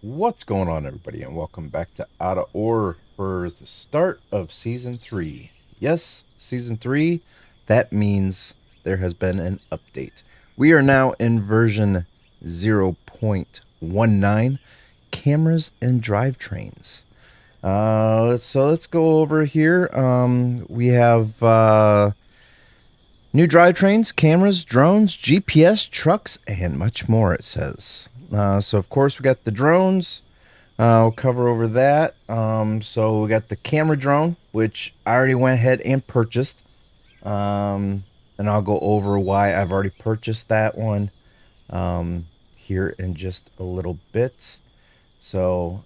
What's going on, everybody, and welcome back to Out of Order for the start of Season 3. Yes, Season 3, that means there has been an update. We are now in version 0.19, cameras and drivetrains. So let's go over here. We have new drivetrains, cameras, drones, GPS, trucks, and much more, it says. So, of course, we got the drones. We'll cover over that. So we got the camera drone, which I already went ahead and purchased. And I'll go over why I've already purchased that one here in just a little bit. So,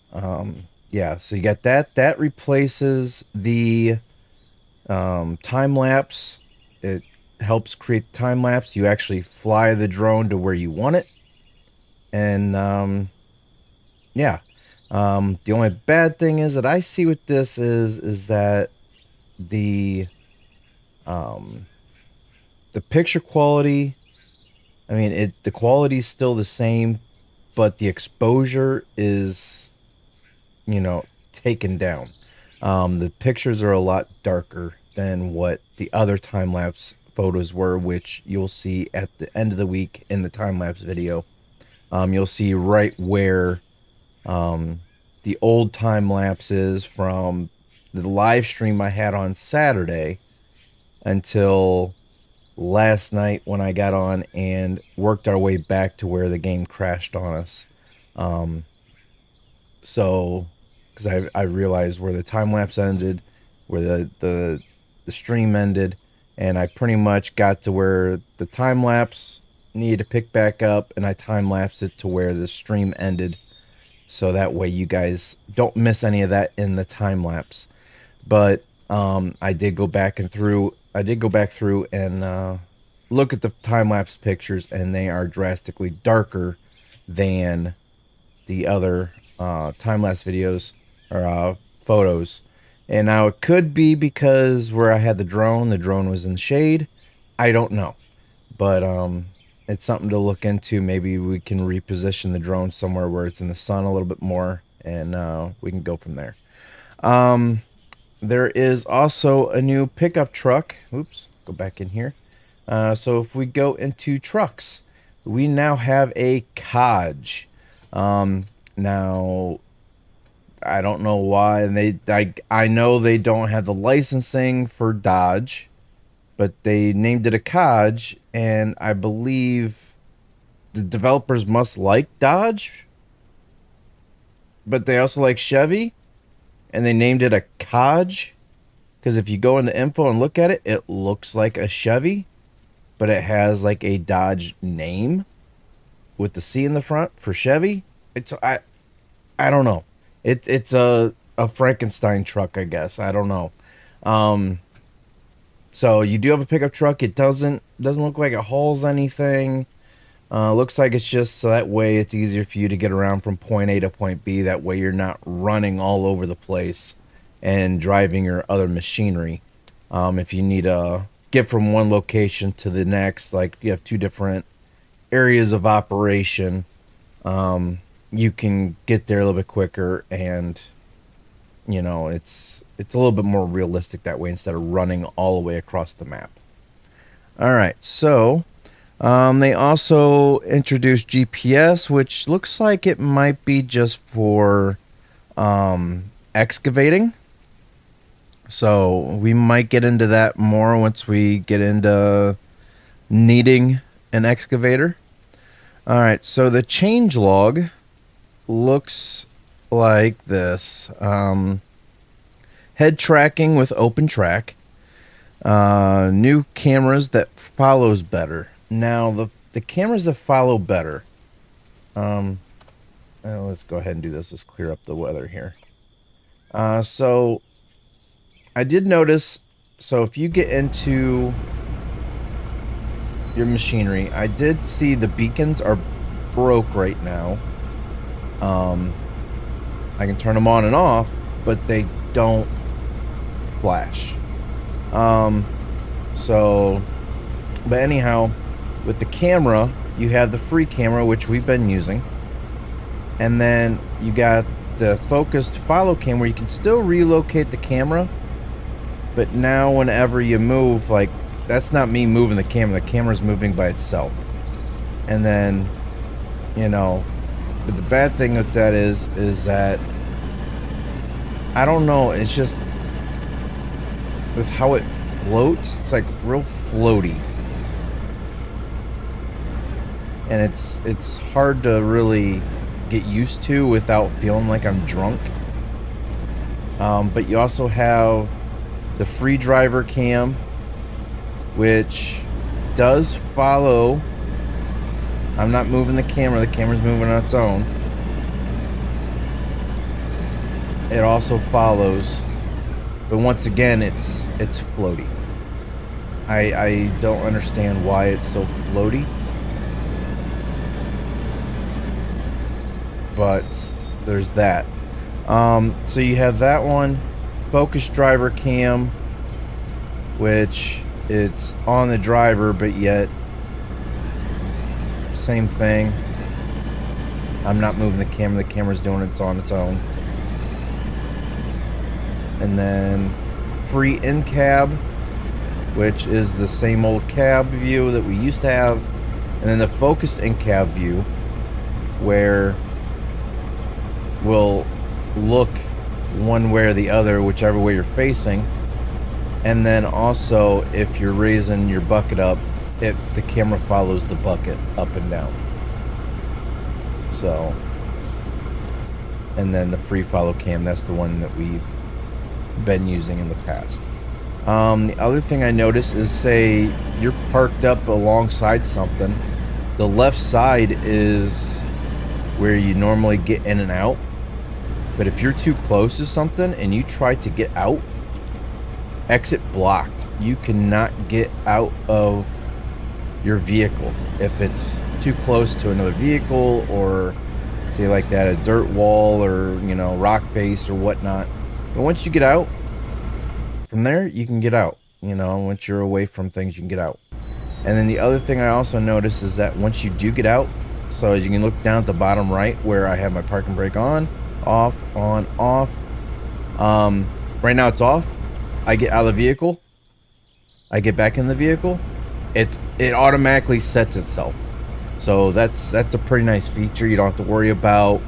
yeah, so you got that. That replaces the time lapse. It helps create time lapse. You actually fly the drone to where you want it. And yeah. The only bad thing is that I see with this is that the um, the picture quality. I mean, the quality is still the same, but the exposure is, taken down. The pictures are a lot darker than what the other time lapse photos were, which you'll see at the end of the week in the time lapse video. You'll see right where um, the old time lapses from the live stream I had on Saturday until last night when I got on and worked our way back to where the game crashed on us. Um, so, because I realized where the time lapse ended, where the stream ended, and I pretty much got to where the time lapse needed to pick back up, and I time lapsed it to where the stream ended, so that way you guys don't miss any of that in the time lapse. But I did go back through and look at the time lapse pictures, and they are drastically darker than the other time lapse videos or photos. And now it could be because where I had the drone was in the shade. I don't know, but it's something to look into. Maybe we can reposition the drone somewhere where it's in the sun a little bit more, and we can go from there. Um, there is also a new pickup truck. Oops, go back in here. So if we go into trucks, we now have a Codge. Now I don't know why, and I know they don't have the licensing for Dodge, but they named it a Codge, and I believe the developers must like Dodge, but they also like Chevy, and they named it a Codge because if you go into info and look at it, it looks like a Chevy, but it has like a Dodge name with the C in the front for Chevy. I don't know. It's a Frankenstein truck, I guess. I don't know. Um, so you do have a pickup truck. It doesn't look like it hauls anything. Looks like it's just so that way it's easier for you to get around from point A to point B. That way you're not running all over the place and driving your other machinery. If you need to get from one location to the next, like you have two different areas of operation, you can get there a little bit quicker, and it's a little bit more realistic that way instead of running all the way across the map. All right, so they also introduced GPS, which looks like it might be just for excavating. So we might get into that more once we get into needing an excavator. All right, so the change log looks like this. Head tracking with open track. New cameras that follows better. Now the cameras that follow better. Let's go ahead and do this. Let's clear up the weather here. So I did notice. So if you get into your machinery, I did see the beacons are broke right now. I can turn them on and off, but they don't flash. So, but anyhow, with the camera, you have the free camera, which we've been using. And then you got the focused follow cam where you can still relocate the camera, but now whenever you move, like, that's not me moving the camera's moving by itself. And then, you know, but the bad thing with that is that, I don't know, it's just with how it floats, it's like real floaty. And it's hard to really get used to without feeling like I'm drunk. But you also have the free driver cam, which does follow. I'm not moving the camera's moving on its own. It also follows, but once again, it's floaty. I don't understand why it's so floaty, but there's that. So you have that one, focus driver cam, which it's on the driver, but yet same thing. I'm not moving the camera's doing it on its own. And then free in-cab, which is the same old cab view that we used to have. And then the focused in-cab view, where we'll look one way or the other, whichever way you're facing. And then also, if you're raising your bucket up, the camera follows the bucket up and down. So, and then the free follow cam, that's the one that we've been using in the past. The other thing I noticed is, say you're parked up alongside something, the left side is where you normally get in and out. But if you're too close to something and you try to get out, exit blocked. You cannot get out of your vehicle if it's too close to another vehicle, or say like that, a dirt wall, or, you know, rock face or whatnot. But once you get out from there, you can get out. You know, once you're away from things, you can get out. And then the other thing I also noticed is that once you do get out, so as you can look down at the bottom right where I have my parking brake on, off, on, off. Right now it's off. I get out of the vehicle, I get back in the vehicle, it automatically sets itself. So that's a pretty nice feature. You don't have to worry about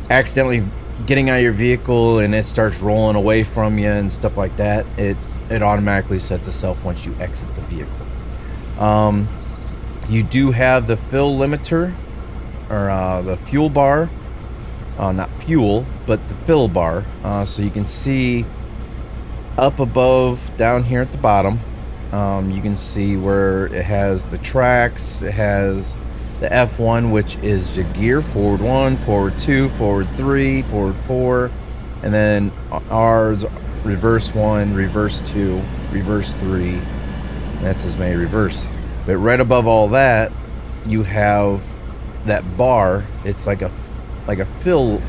accidentally getting out of your vehicle and it starts rolling away from you and stuff like that. It automatically sets itself once you exit the vehicle. You do have the fill limiter, or the fuel bar. Not fuel, but the fill bar. So you can see up above, down here at the bottom, you can see where it has the tracks. It has the F1, which is your gear, forward 1, forward 2, forward 3, forward 4, and then R's reverse 1, reverse 2, reverse 3. That's as many reverse. But right above all that, you have that bar. It's like a fill.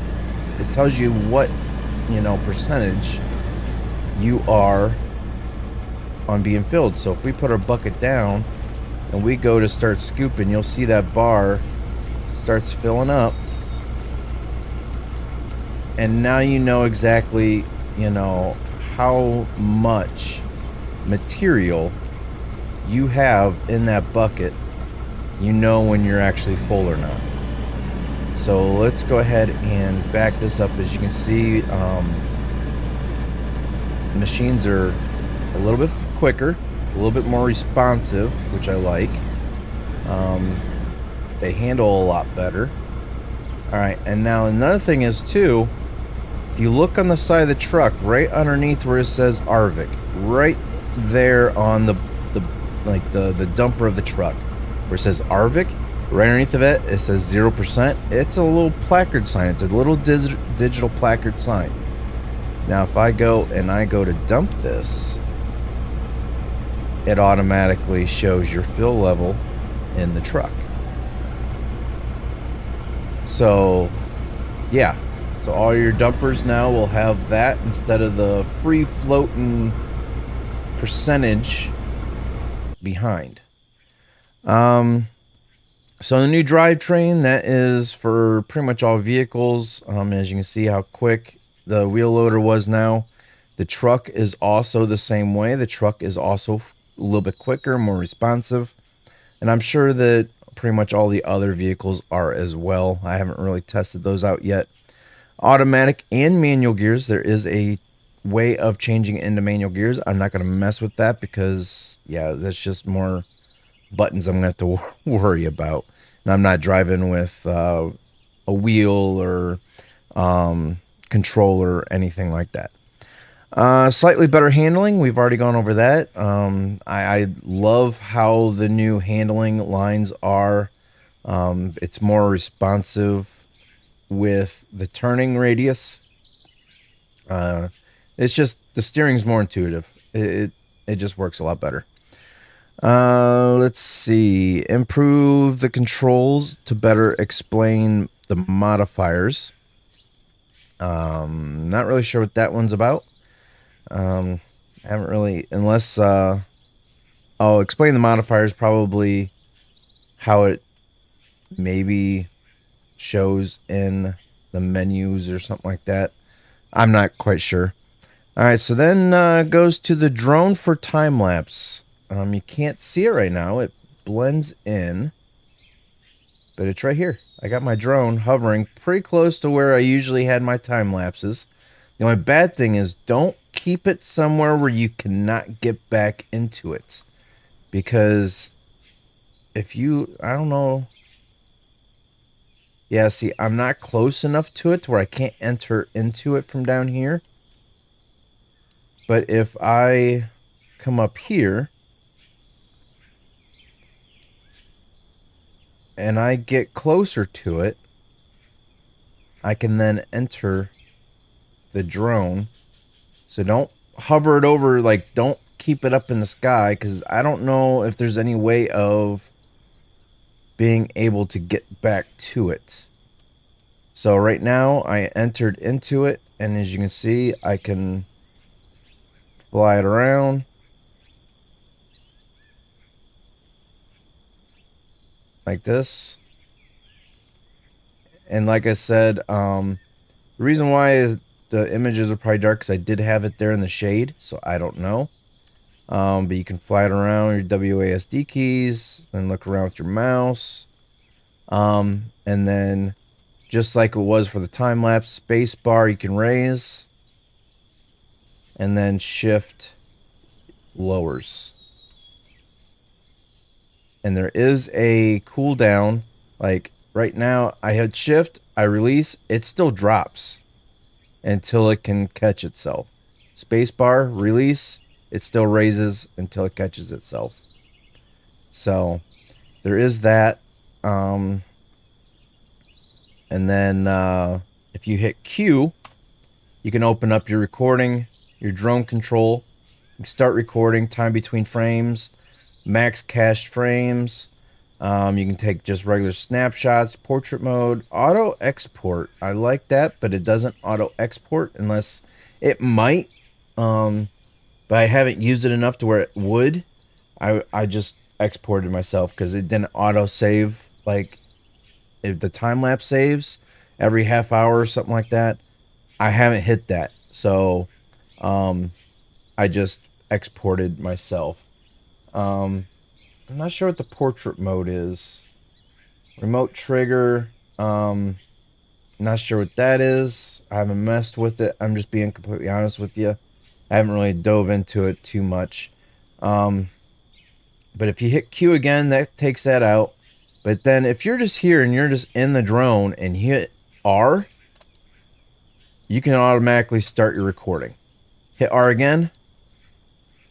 It tells you what, you know, percentage you are on being filled. So if we put our bucket down and we go to start scooping, you'll see that bar starts filling up, and now you know exactly, you know, how much material you have in that bucket. You know when you're actually full or not. So let's go ahead and back this up. As you can see, the machines are a little bit quicker, a little bit more responsive, which I like. They handle a lot better. Alright, and now another thing is too, if you look on the side of the truck, right underneath where it says Arvik, right there on the dumper of the truck, where it says Arvik, right underneath of it, it says 0%. It's a little placard sign. It's a little digital placard sign. Now if I go to dump this, it automatically shows your fill level in the truck. So yeah, so all your dumpers now will have that instead of the free floating percentage behind. So the new drivetrain, that is for pretty much all vehicles. As you can see how quick the wheel loader was now. The truck is also the same way. The truck is also a little bit quicker, more responsive. And I'm sure that pretty much all the other vehicles are as well. I haven't really tested those out yet. Automatic and manual gears. There is a way of changing into manual gears. I'm not going to mess with that because, yeah, that's just more buttons I'm going to have to worry about. And I'm not driving with a wheel or controller or anything like that. Slightly better handling. We've already gone over that. I love how the new handling lines are. It's more responsive with the turning radius. It's just the steering's more intuitive. It just works a lot better. Let's see. Improve the controls to better explain the modifiers. Not really sure what that one's about. I haven't really, unless I'll explain the modifiers, probably how it maybe shows in the menus or something like that. I'm not quite sure. All right, so then goes to the drone for time lapse. You can't see it right now. It blends in, but it's right here. I got my drone hovering pretty close to where I usually had my time lapses. The only bad thing is don't keep it somewhere where you cannot get back into it. Because if you, I don't know. Yeah, see, I'm not close enough to it to where I can't enter into it from down here. But if I come up here and I get closer to it, I can then enter the drone. So don't hover it over, like don't keep it up in the sky, because I don't know if there's any way of being able to get back to it. So right now I entered into it, and as you can see, I can fly it around like this. And like I said, the reason why the images are probably dark because I did have it there in the shade, so I don't know. But you can fly it around your WASD keys and look around with your mouse. And then just like it was for the time lapse, space bar you can raise, and then shift lowers. And there is a cooldown. Like right now, I hit shift, I release, it still drops until it can catch itself. Spacebar, release, it still raises until it catches itself. So there is that. And then if you hit Q, you can open up your recording, your drone control. You can start recording, time between frames, max cached frames. You can take just regular snapshots, portrait mode, auto export. I like that, but it doesn't auto export unless it might. But I haven't used it enough to where it would. I just exported myself because it didn't auto save. Like if the time lapse saves every half hour or something like that, I haven't hit that. So I just exported myself. I'm not sure what the portrait mode is. Remote trigger. Not sure what that is. I haven't messed with it. I'm just being completely honest with you. I haven't really dove into it too much. But if you hit Q again, that takes that out. But then if you're just here and you're just in the drone and hit R, you can automatically start your recording. Hit R again,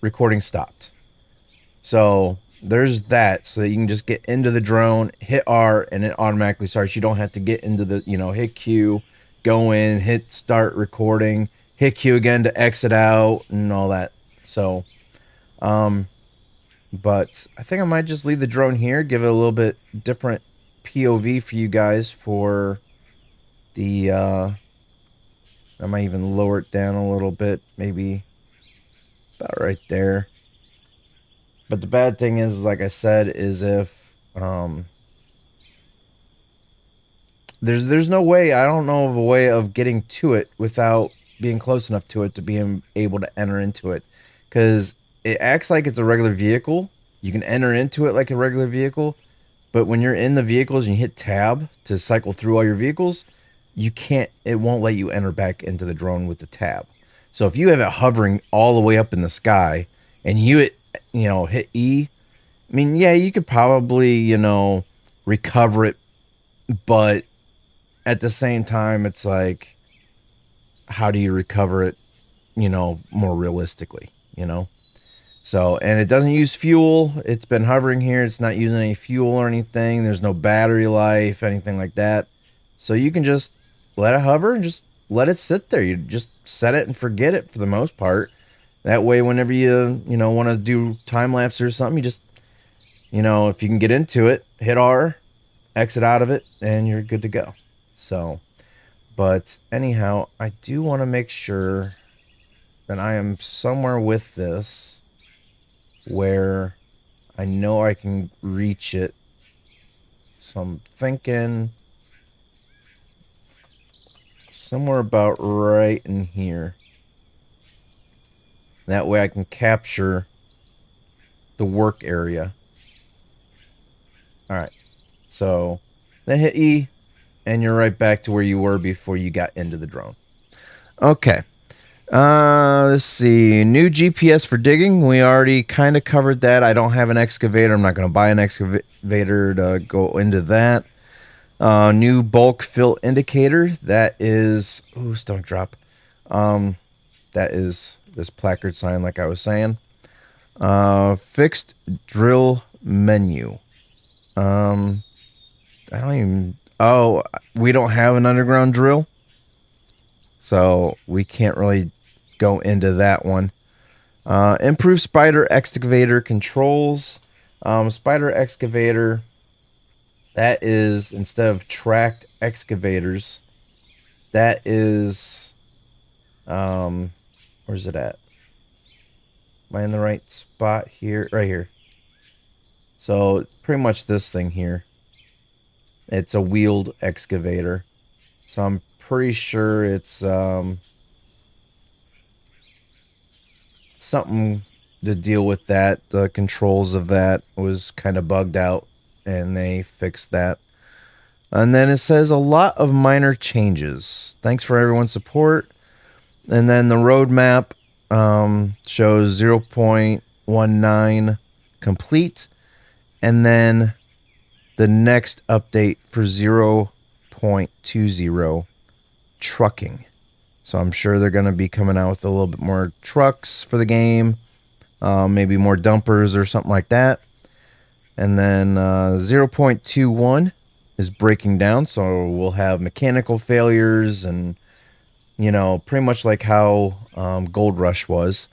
recording stopped. So there's that, so that you can just get into the drone, hit R, and it automatically starts. You don't have to get into the, hit Q, go in, hit start recording, hit Q again to exit out, and all that. So, but I think I might just leave the drone here, give it a little bit different POV for you guys for the, I might even lower it down a little bit, maybe about right there. But the bad thing is, like I said, is if there's no way, I don't know of a way of getting to it without being close enough to it to be able to enter into it, because it acts like it's a regular vehicle. You can enter into it like a regular vehicle, but when you're in the vehicles and you hit tab to cycle through all your vehicles, you can't, it won't let you enter back into the drone with the tab. So if you have it hovering all the way up in the sky and you hit E, I mean, yeah, you could probably, recover it, but at the same time, it's like, how do you recover it, more realistically, So, and it doesn't use fuel. It's been hovering here. It's not using any fuel or anything. There's no battery life, anything like that. So you can just let it hover and just let it sit there. You just set it and forget it for the most part. That way, whenever you want to do time lapse or something, you just, if you can get into it, hit R, exit out of it, and you're good to go. So, but anyhow, I do want to make sure that I am somewhere with this where I know I can reach it. So I'm thinking somewhere about right in here. That way I can capture the work area. Alright, so then hit E, and you're right back to where you were before you got into the drone. Okay. Let's see. New GPS for digging. We already kind of covered that. I don't have an excavator. I'm not going to buy an excavator to go into that. New bulk fill indicator. That is... Ooh, stomach drop. That is this placard sign like I was saying. Fixed drill menu. I don't even... Oh, we don't have an underground drill. So we can't really go into that one. Improve spider excavator controls. Spider excavator, that is, instead of tracked excavators, that is, where's it at? Am I in the right spot here? Right here. So pretty much this thing here. It's a wheeled excavator. So I'm pretty sure it's something to deal with that. The controls of that was kind of bugged out, and they fixed that. And then it says a lot of minor changes. Thanks for everyone's support. And then the roadmap shows 0.19 complete. And then the next update for 0.20 trucking. So I'm sure they're going to be coming out with a little bit more trucks for the game. Maybe more dumpers or something like that. And then 0.21 is breaking down. So we'll have mechanical failures and, pretty much like how Gold Rush was.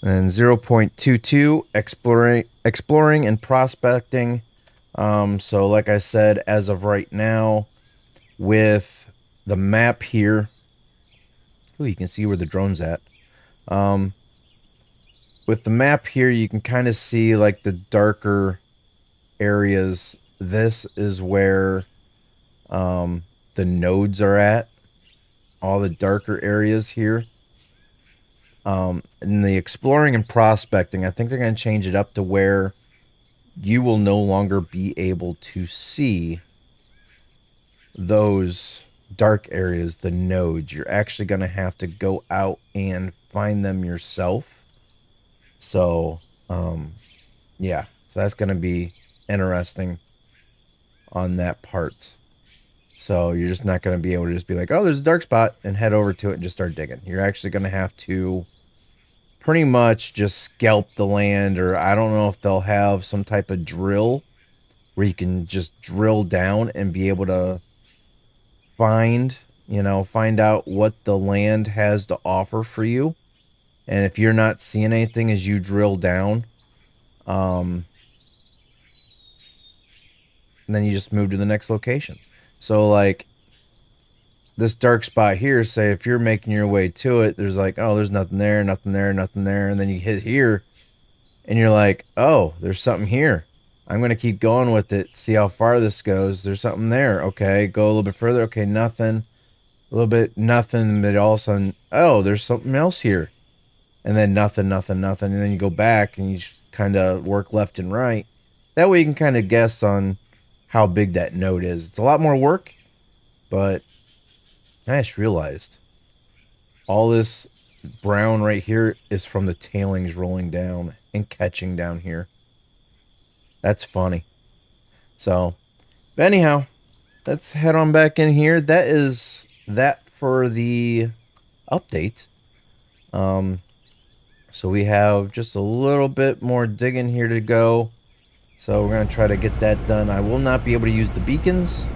And 0.22 exploring and prospecting. So like I said, as of right now, with the map here, ooh, you can see where the drone's at. With the map here, you can kind of see like the darker areas. This is where the nodes are at. All the darker areas here. In the exploring and prospecting, I think they're going to change it up to where you will no longer be able to see those dark areas, the nodes. You're actually going to have to go out and find them yourself. So, yeah. So that's going to be interesting on that part. So you're just not going to be able to just be like, oh, there's a dark spot, and head over to it and just start digging. You're actually going to have to pretty much just scalp the land, or I don't know if they'll have some type of drill where you can just drill down and be able to find out what the land has to offer for you. And if you're not seeing anything as you drill down, then you just move to the next location. So like this dark spot here, say if you're making your way to it, there's like, oh, there's nothing there, nothing there, nothing there. And then you hit here and you're like, oh, there's something here. I'm going to keep going with it, see how far this goes. There's something there. Okay, go a little bit further. Okay, nothing. A little bit, nothing. But all of a sudden, oh, there's something else here. And then nothing, nothing, nothing. And then you go back and you kind of work left and right. That way you can kind of guess on how big that node is. It's a lot more work, but I just realized all this brown right here is from the tailings rolling down and catching down here. That's funny. So, but anyhow, let's head on back in here. That is that for the update. So we have just a little bit more digging here to go. So we're going to try to get that done. I will not be able to use the beacons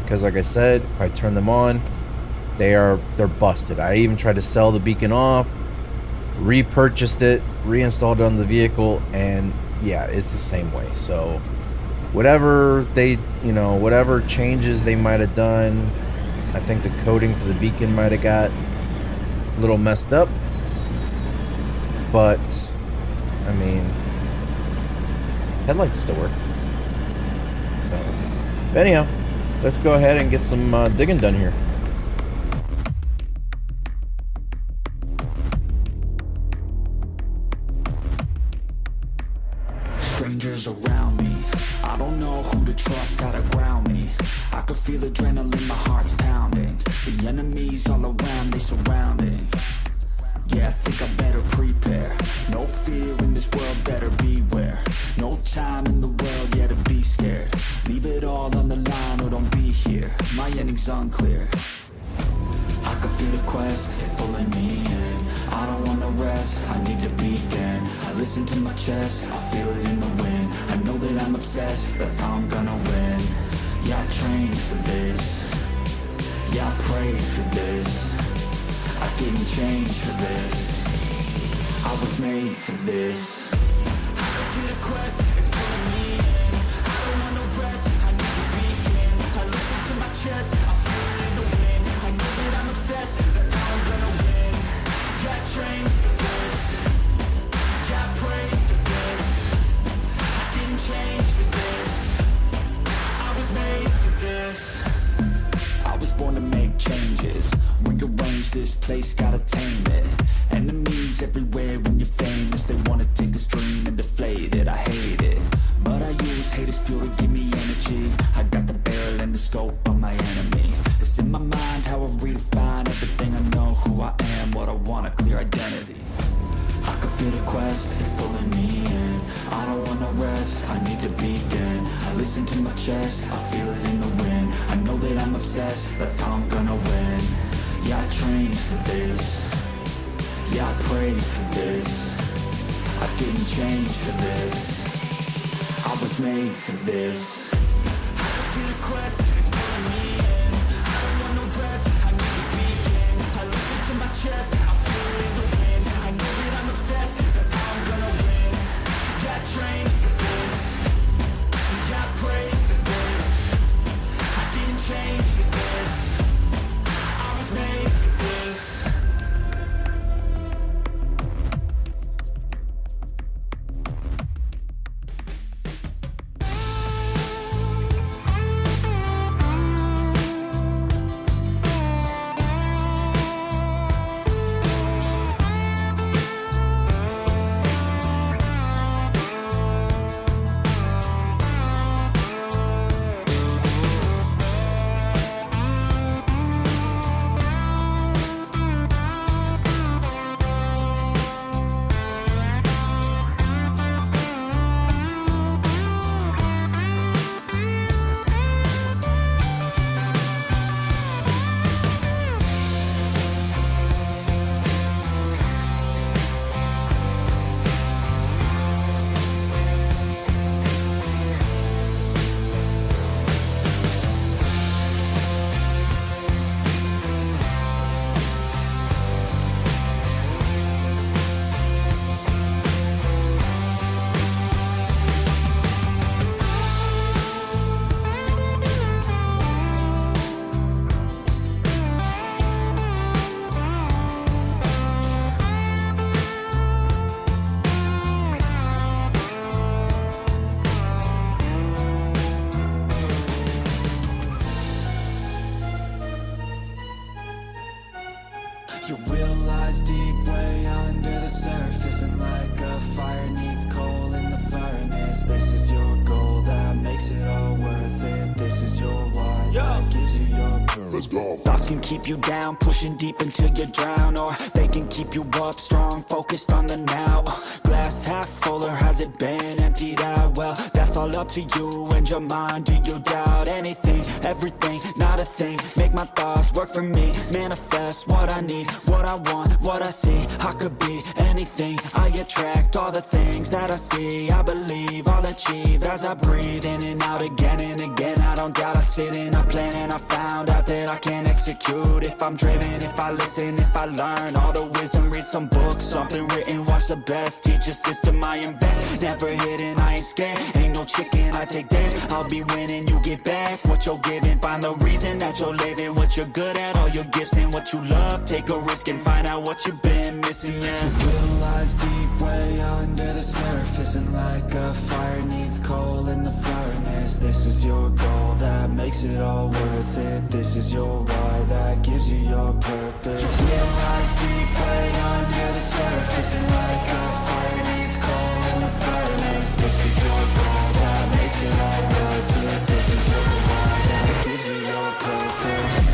because, like I said, if I turn them on, they're busted. I even tried to sell the beacon off, repurchased it, reinstalled it on the vehicle, and yeah, it's the same way. So whatever they, whatever changes they might have done, I think the coding for the beacon might have got a little messed up. But I mean, headlights still work. So, but anyhow, let's go ahead and get some digging done here. Strangers around me, I don't know who to trust, gotta ground me. I can feel adrenaline, my heart's pounding. The enemies all around, they surrounding. Yeah, I think I better prepare. No fear in this world, better beware. No time in the world, yeah, to be scared. Leave it all on the line or don't be here. My ending's unclear. I can feel the quest, it's pulling me in. I don't wanna rest, I need to begin. I listen to my chest, I feel it in the wind. I know that I'm obsessed, that's how I'm gonna win. Yeah, I trained for this. Yeah, I prayed for this. I didn't change for this. I was made for this. I can feel the quest, it's pulling me in. I don't want no rest, I need to begin. I listen to my chest, I feel it in the wind. I know that I'm obsessed, that's how I'm gonna win. Yeah, I trained for this. Yeah, I prayed for this. I didn't change for this. I was made for this. I was born to make changes. Rearrange this place, gotta tame it. Enemies everywhere when you're famous. They wanna take this dream and deflate it. I hate it, but I use hate as fuel to give me energy. I got the barrel and the scope on my enemy. It's in my mind how I redefine everything. I know who I am, what I want, a clear identity. I can feel the quest, it's pulling me in. I don't wanna rest, I need to begin. I listen to my chest, I feel it in the wind. I know that I'm obsessed, that's how I'm gonna win. Yeah, I trained for this. Yeah, I prayed for this. I didn't change for this. I was made for this. I can feel the quest, it's pulling me in. I don't want no rest, I need to begin. I listen to my chest, I feel it in the wind. I know that I'm obsessed, that's how I'm gonna win. Yeah, I trained for this. Yeah, I prayed for this. I didn't change for this. I was made for this. Your will lies deep way under the surface, and like a fire needs coal in the furnace. This is your goal that makes it all worth it. This is your why that gives you your purpose. Let's go. Thoughts can keep you down, pushing deep until you drown, or they can keep you up strong, focused on the now. Glass half full, or has it been emptied out? Well, that's all up to you and your mind. Do you doubt anything, everything, not a thing? Make my thoughts work for me, manifest what I need, what I want, what I see. I could be anything, I attract all the things that I see. I believe I'll achieve as I breathe in and out again and again. I don't doubt, I sit and I plan, and I found out that I can execute if I'm driven, if I listen, if I learn all the wisdom. Read some books, something written, watch the best. Teach a system, I invest, never hidden, I ain't scared. Ain't no chicken, I take dares. I'll be winning, you get back what you're giving. Find the reason that you're living, what you're good at, all your gifts and what you love. Take a risk and find out what you've been missing, yeah. Your will lies deep way under the surface, and like a fire needs coal in the furnace. This is your goal that makes it all worth it. This is your why that gives you your purpose. Your will lies deep way under the surface, and like a fire needs coal in the furnace. This is your goal that makes it all worth it. This is your why that gives you your purpose.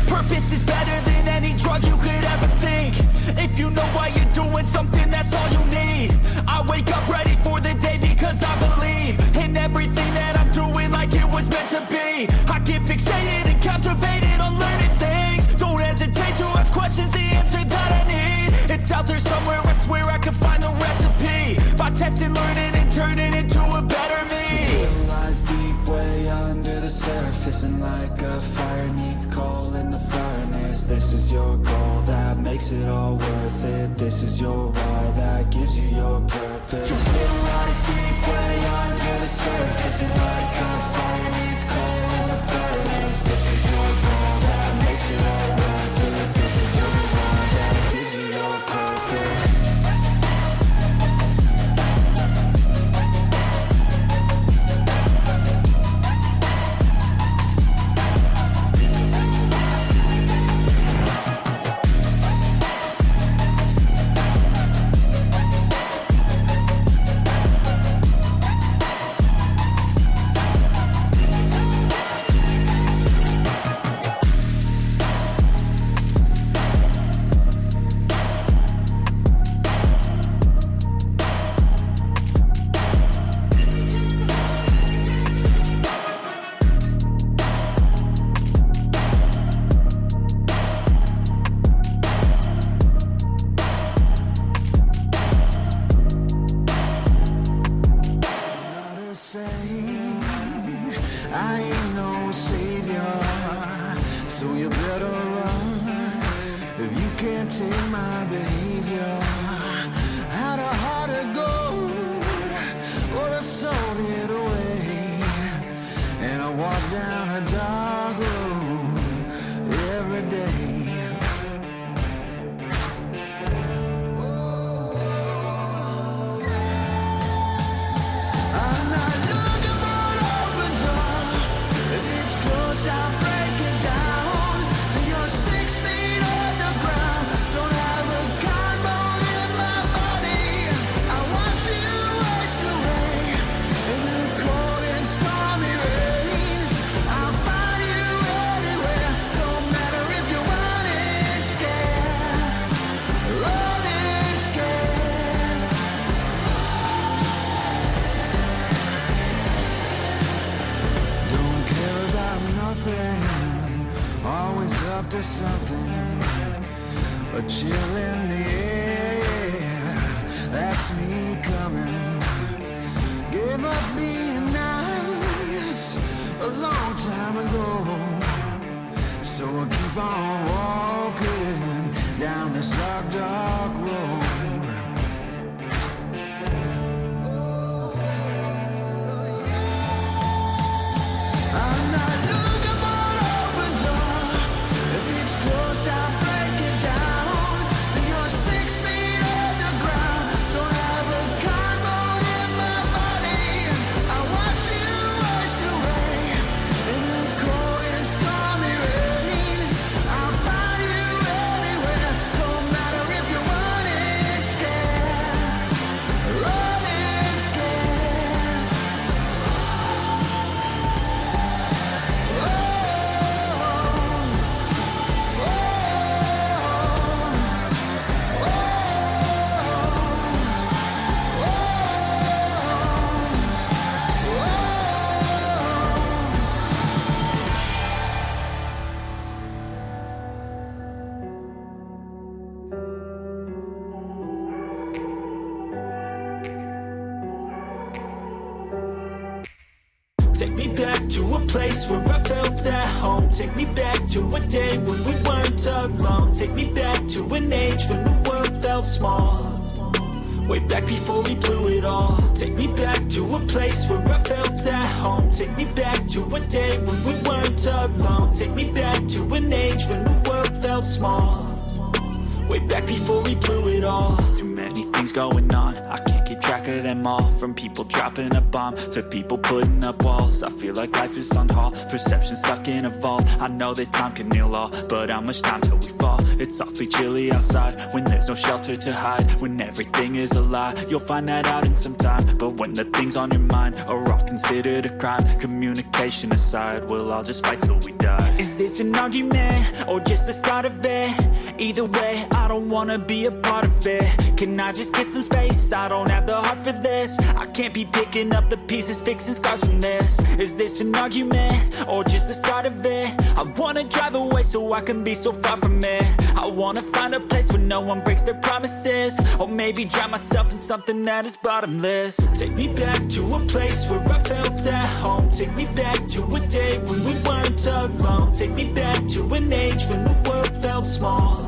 Purpose is better than any drug you could ever think. If you know why you're doing something, that's all you need. I wake up ready for the day because I believe in everything that I'm doing, like it was meant to be. I get fixated and captivated on learning things. Don't hesitate to ask questions, the answer that I need. It's out there somewhere, I swear I can find the recipe. By testing, learning, and turning into a better me. Your will lies deep way under the surface, and like a fire needs coal in the furnace. This is your goal that makes it all worth it. This is your why that gives you your purpose. Your will lies deep way under the surface, and like a fire needs coal in the furnace. This is your goal that makes it all worth it. This is your why that gives you your purpose. I ain't no savior, so you better run if you can't take my behavior. Had a heart of gold, but I sold it away, and I walk down a dark road every day. I'm not looking for an open door. If it's closed, I'll break it down till you're 6 feet underground. Don't have a carbon in my body. I watch you waste away in the cold and stormy rain. I'll find you anywhere. Don't matter if you're running scared, running scared. Don't care about nothing, always up to something. A chill in the air, that's me coming. Gave up being nice a long time ago, so I keep on walking down this dark, dark road. Take me back to a place where I felt at home. Take me back to a day when we weren't alone. Take me back to an age when the world felt small. Way back before we blew it all. Take me back to a place where I felt at home. Take me back to a day when we weren't alone. Take me back to an age when the world felt small. Way back before we blew it all. Too many things going on, I can't keep track of them all. From people dropping a bomb to people putting up walls. I feel like life is on hold, perception stuck in a vault. I know that time can heal all, but how much time till we fall? It's awfully chilly outside when there's no shelter to hide. When everything is a lie, you'll find that out in some time. But when the things on your mind are all considered a crime, communication aside, we'll all just fight till we die. Is this an argument or just the start of it? Either way, I don't wanna be a part of it. Can I just get some space? I don't have the heart for this. I can't be picking up the pieces, fixing scars from this. Is this an argument or just the start of it? I wanna drive away so I can be so far from it. I wanna find a place where no one breaks their promises. Or maybe drown myself in something that is bottomless. Take me back to a place where I felt at home. Take me back to a day when we weren't alone. Take me back to an age when the world felt small.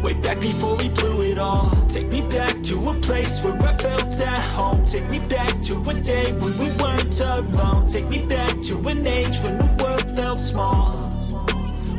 Way back before we blew it all. Take me back to a place where I felt at home. Take me back to a day when we weren't alone. Take me back to an age when the world felt small.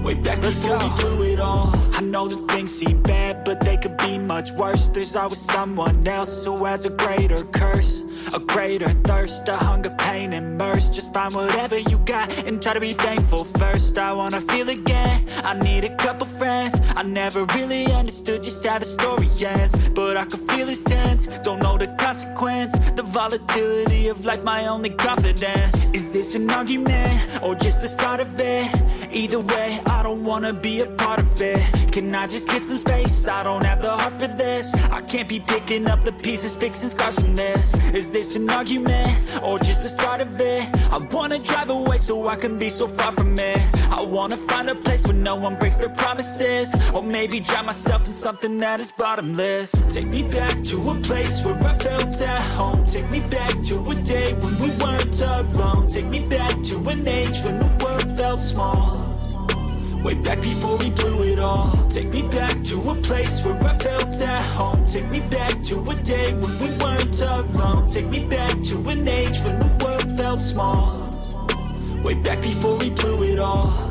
Way back before we blew it all. I know that things seem bad, but they could be much worse. There's always someone else who has a greater curse, a greater thirst, a hunger, pain, and mercy. Just find whatever you got and try to be thankful first. I wanna feel again, I need a couple friends. I never really understood just how the story ends, but I could feel it's tense, don't know the consequence. The volatility of life, my only confidence. Is this an argument or just the start of it? Either way, I don't wanna be a part of it. Can I just get some space? I don't have the heart for this. I can't be picking up the pieces, fixing scars from this. Is this an argument or just the start of it? I wanna drive away so I can be so far from it. I wanna find a place where no one breaks their promises. Or maybe drown myself in something that is bottomless. Take me back to a place where I felt at home. Take me back to a day when we weren't alone. Take me back to an age when the world felt small. Way back before we blew it all. Take me back to a place where I felt at home. Take me back to a day when we weren't alone. Take me back to an age when the world felt small. Way back before we blew it all.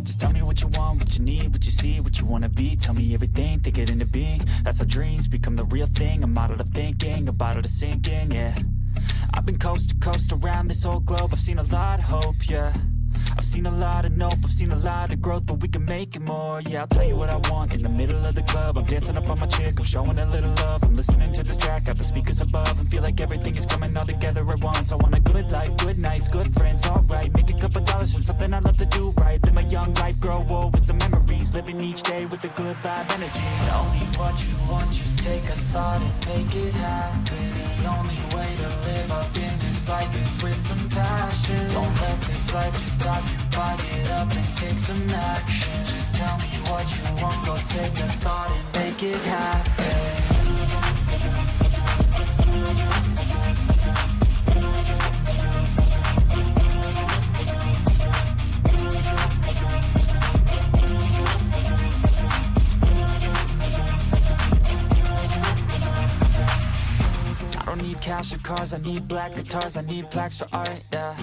Just tell me what you want, what you need, what you see, what you wanna be. Tell me everything, think it into being. That's how dreams become the real thing. A model of thinking, a bottle to sink in, yeah. I've been coast to coast around this whole globe. I've seen a lot of hope, yeah. I've seen a lot of nope, I've seen a lot of growth, but we can make it more. Yeah, I'll tell you what I want in the middle of the club. I'm dancing up on my chick, I'm showing a little love. I'm listening to this track, got the speakers above, and feel like everything is coming all together at once. I want a good life, good nights, good friends, alright. Make a couple dollars from something I love to do right. Live my young life, grow old with some memories. Living each day with a good vibe energy. Tell me what you want, just take a thought and make it happen. The only way to live up in this life is with some passion. Don't let this life just toss you by, get up and take some action. Just tell me what you want, go take a thought and make it happen. I don't need cash or cars, I need black guitars, I need plaques for art, yeah.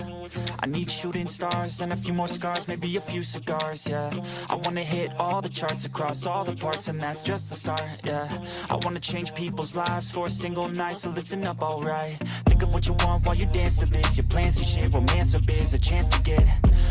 I need shooting stars and a few more scars, maybe a few cigars, yeah. I wanna hit all the charts across all the parts, and that's just the start, yeah. I wanna change people's lives for a single night, so listen up, alright. Think of what you want while you dance to this. Your plans and shit, romance or biz, a chance to get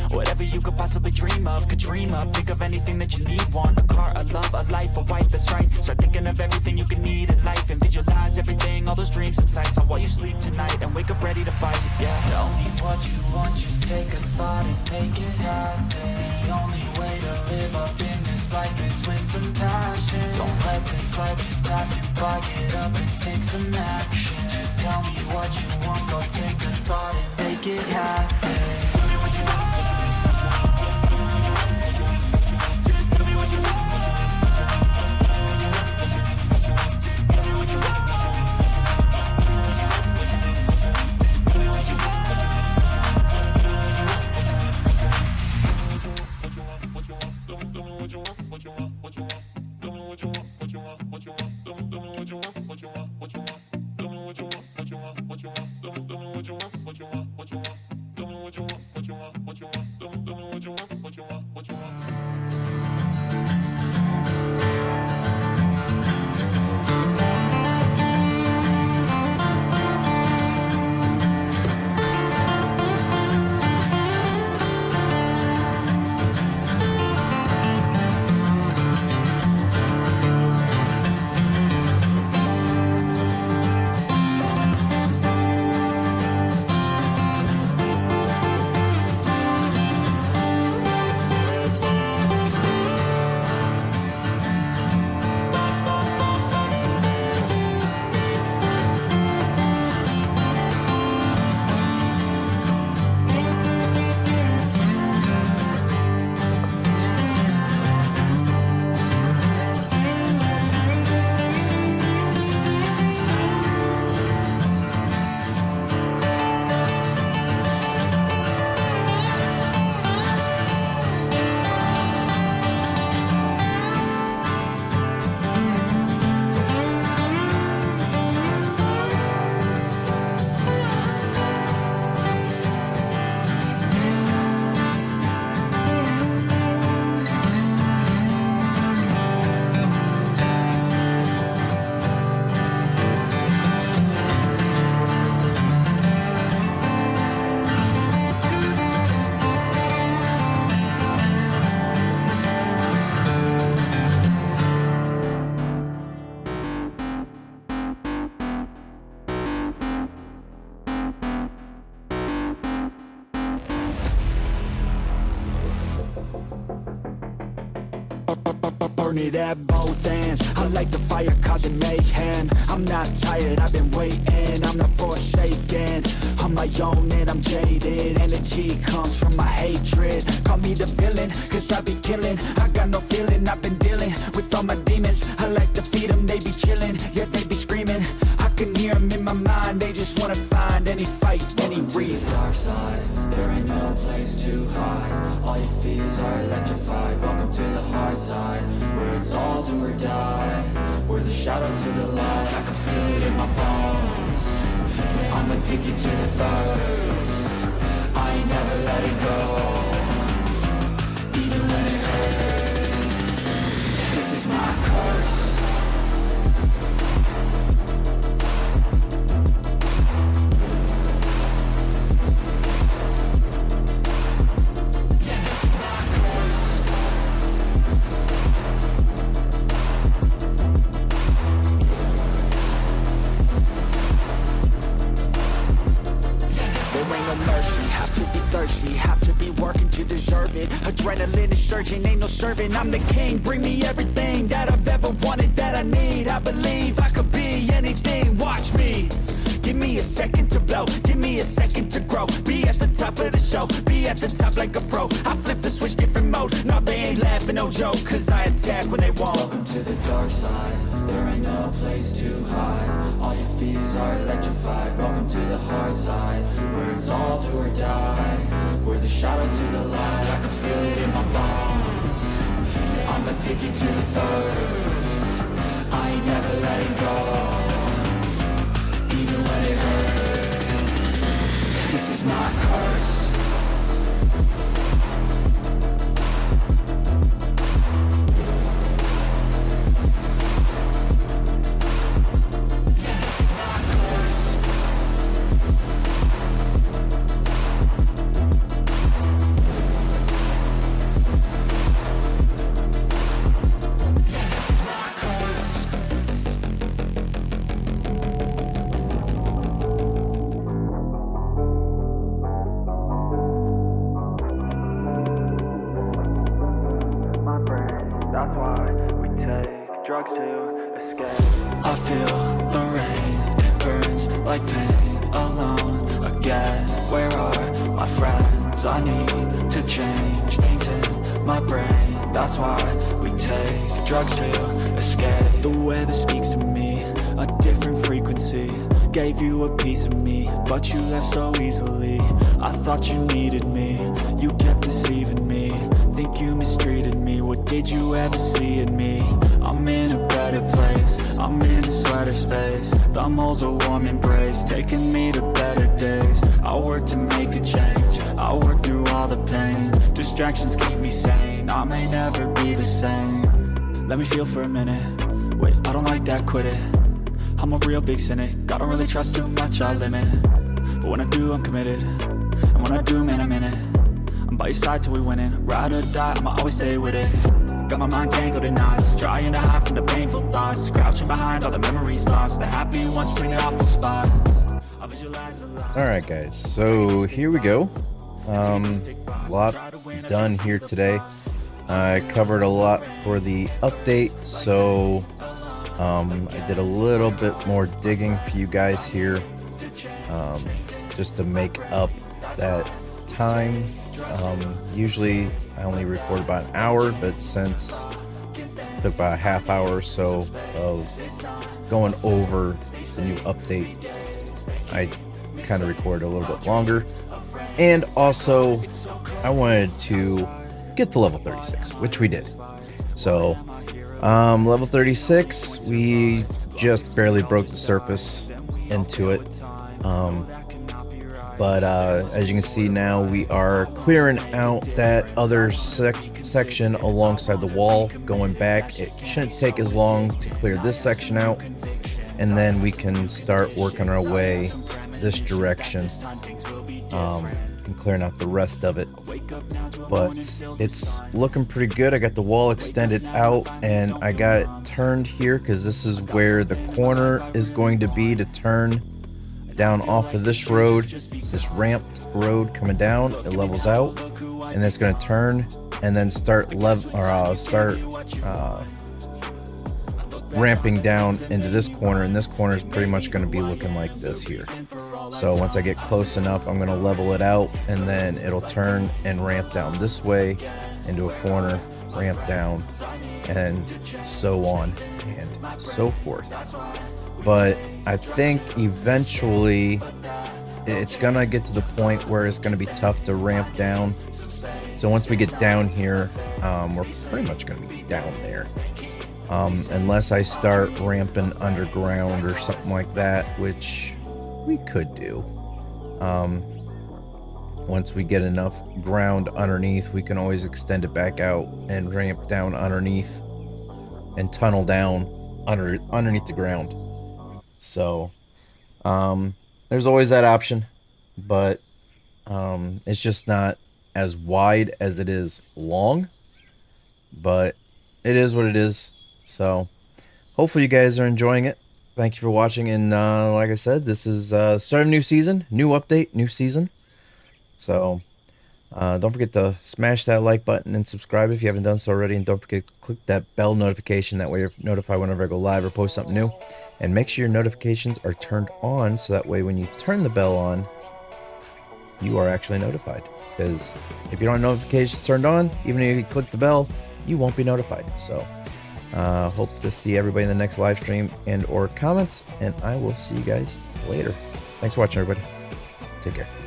whatever you could possibly dream of, could dream up. Think of anything that you need, want a car, a love, a life, a wife, that's right. Start thinking of everything you can need in life and visualize everything, all those dreams and sights. So while you sleep tonight and wake up ready to fight, yeah. Tell me what you want, just take a thought and make it happen. The only way to live up in this life is with some passion. Don't let this life just pass you by, get up and take some action. Just tell me what you want, go take a thought and make it happen. Tell me what you want. Just tell me what you want. Just tell me what you want. Just tell me what you want. What you want? Tell me what you want. What you want? What you want? Tell me what you want. What you want? What you want? Tell me what you want. What you want? What you want? Tell me what you want. What you want? What you want? Tell me what you want. What you want? What you want? Tell me what you want. What you want? What you want? Tell me what you want. What you want? What you want? Burn it at both ends. I like the fire causing mayhem. I'm not tired, I've been waiting. I'm not forsaken. I'm my own and I'm jaded. Energy comes from my hatred. Call me the villain, cause I be killing. I got no feeling, I've been dealing with all my demons. I like to feed them, they be chilling, yet they be screaming. I can hear them in my mind, they just wanna find any fight, any reason. Dark side, there ain't no place to hide. All your fears are electrified. Welcome to the hard side, where it's all do or die. We're the shadow to the light. I can feel it in my bones. I'm addicted to the thirst. I ain't never letting go, even when it hurts. This is my curse. Have to be working to deserve it. Adrenaline is surging, ain't no serving. I'm the king, bring me everything that I've ever wanted, that I need. I believe I could be anything, watch me. Give me a second to blow, give me a second to grow. Be at the top of the show, be at the top like a pro. I flip the switch, different mode. No, they ain't laughing, no joke, cause I attack when they won't. Welcome to the dark side, there ain't no place to hide. All your fears are electrified. Welcome to the hard side, where it's all do or die. We're the shadow to the light. I can feel it in my bones. I'm addicted to the thirst. I ain't never letting go, even when it hurts. This is my curse. burns like pain alone again. Where are my friends? I need to change things in my brain. That's why we take drugs to escape. The weather speaks to me, a different frequency. Gave you a piece of me, but you left so easily. I thought you needed me, you kept deceiving me. Think you mistreated me, what did you ever see in me? I'm in a better place, I'm in a sweater space. The mole's a warm embrace, taking me to better days. I work to make a change, I work through all the pain. Distractions keep me sane, I may never be the same. Let me feel for a minute, wait, I don't like that, quit it. I'm a real big cynic, I don't really trust too much, I limit. But when I do, I'm committed, and when I do, man, I'm in it. I'm by your side till we winning, ride or die, I'ma always stay with it. Got my mind tangled in knots, trying to hide from the painful thoughts. Crouching behind all the memories lost, the happy ones bring it awful spots. Alright guys, so here we go. A lot done here today. I covered a lot for the update, so I did a little bit more digging for you guys here, just to make up that time. Usually I only record about an hour, but since it took about a half hour or so of going over the new update, I kind of recorded a little bit longer. And also I wanted to get to level 36, which we did. So level 36, we just barely broke the surface into it. But as you can see now, we are clearing out that other section alongside the wall, going back. It shouldn't take as long to clear this section out, and then we can start working our way this direction, and clearing out the rest of it. But it's looking pretty good. I got the wall extended out, and I got it turned here because this is where the corner is going to be to turn down off of this road, this ramped road coming down. It levels out, and it's going to turn and then start ramping down into this corner, and this corner is pretty much going to be looking like this here. So once I get close enough, I'm going to level it out, and then it'll turn and ramp down this way into a corner, ramp down, and so on and so forth. But I think eventually it's gonna get to the point where it's gonna be tough to ramp down. So once we get down here, we're pretty much gonna be down there, unless I start ramping underground or something like that, which we could do. Once we get enough ground underneath, we can always extend it back out and ramp down underneath and tunnel down underneath the ground. So there's always that option, but it's just not as wide as it is long, but it is what it is. So hopefully you guys are enjoying it. Thank you for watching, and like I said, this is start of a new season, new update, new season. So don't forget to smash that like button and subscribe if you haven't done so already, and don't forget to click that bell notification. That way you're notified whenever I go live or post something new. And make sure your notifications are turned on, so that way when you turn the bell on, you are actually notified. Because if you don't have notifications turned on, even if you click the bell, you won't be notified. So hope to see everybody in the next live stream and or comments, and I will see you guys later. Thanks for watching, everybody. Take care.